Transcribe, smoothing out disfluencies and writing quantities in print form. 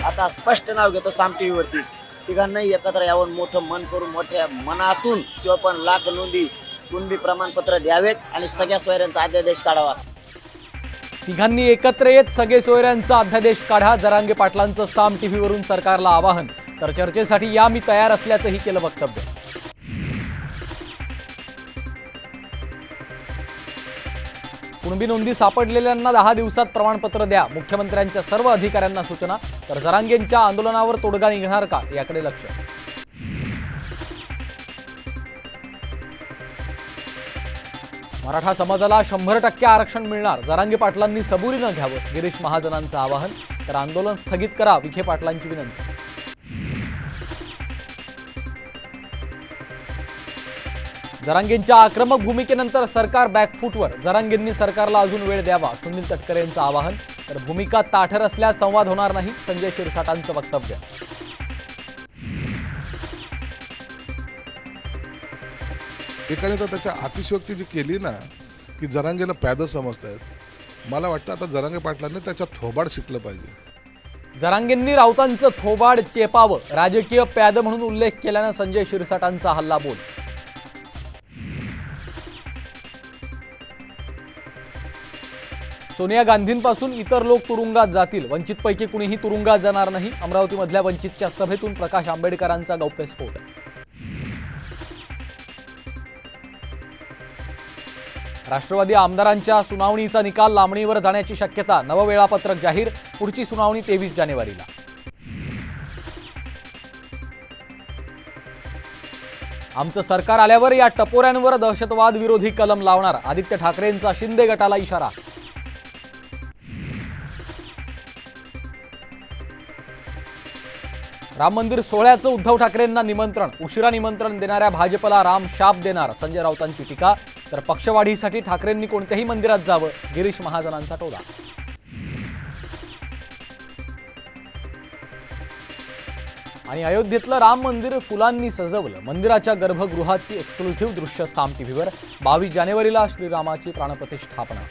आता स्पष्ट नाव घेतो साम टीव्ही वरती, तिघांनाही एकत्र यावं, मोठं मन करून मोठ्या मनातून 54 लाख नोंदी कुणबी प्रमाणपत्र द्यावेत आणि सगळ्या सोयऱ्यांचा अध्यादेश काढावा। तिघांनी एकत्र येत सगळे सोयऱ्यांचा अध्यादेश काढा, जरांगे पाटलांचं साम टीव्ही वरून सरकारला आवाहन। तर चर्चेसाठी या मी तयार असल्याचंही केलं वक्तव्य। कुणबी नोंदी सापडलेल्यांना 10 दिवसात प्रमाणपत्र द्या, मुख्यमंत्र्यांच्या सर्व अधिकाऱ्यांना सूचना। तर जरांगेंच्या आंदोलनावर तोडगा निघणार का याकडे लक्ष। मराठा समाजाला 100% आरक्षण मिळणार, जरांगे पाटलांनी सबुरीनं घ्यावं, गिरीश महाजनांचं आवाहन। तर आंदोलन स्थगित करा, विखे पाटलांची विनंती। जरांगेंच्या आक्रमक भूमिकेनंतर सरकार बॅकफूटवर, जरांगेंनी सरकारला अजून वेळ द्यावा, सुनील तटकरेंचं आवाहन। तर भूमिका ताठर असल्यास संवाद होणार नाही, संजय शिरसाटांचं वक्तव्य। एकाने तर त्याच्या अतिशयोक्ती जी केली ना की जरांगेला पॅद समजतायत, मला वाटतं आता जरांगे पाटलांनी त्याच्या थोबाड शिकलं पाहिजे। जरांगेंनी राऊतांचं थोबाड चेपावं, राजकीय पॅद म्हणून उल्लेख केल्यानं संजय शिरसाटांचा हल्ला बोल। सोनिया गांधींपासून इतर लोक तुरुंगात जातील, वंचितपैकी कुणीही तुरुंगात जाणार नाही, अमरावतीमधल्या वंचितच्या सभेतून प्रकाश आंबेडकरांचा गौप्यस्फोट। राष्ट्रवादी आमदारांच्या सुनावणीचा निकाल लांबणीवर जाण्याची शक्यता, नवं वेळापत्रक जाहीर, पुढची सुनावणी 23 जानेवारीला। आमचं सरकार आल्यावर या टपोऱ्यांवर दहशतवाद विरोधी कलम लावणार, आदित्य ठाकरेंचा शिंदे गटाला इशारा। राम मंदिर सोहळ्याचं उद्धव ठाकरेंना निमंत्रण, उशिरा निमंत्रण देणाऱ्या भाजपला राम शाप देणार, संजय राऊतांची टीका। तर पक्षवाढीसाठी ठाकरेंनी कोणत्याही मंदिरात जावं, गिरीश महाजनांचा टोला। आणि अयोध्येतलं राम मंदिर फुलांनी सजवलं, मंदिराच्या गर्भगृहाची एक्सक्लुझिव्ह दृश्य साम टीव्हीवर। 22 जानेवारीला श्रीरामाची प्राणप्रतिष्ठापना।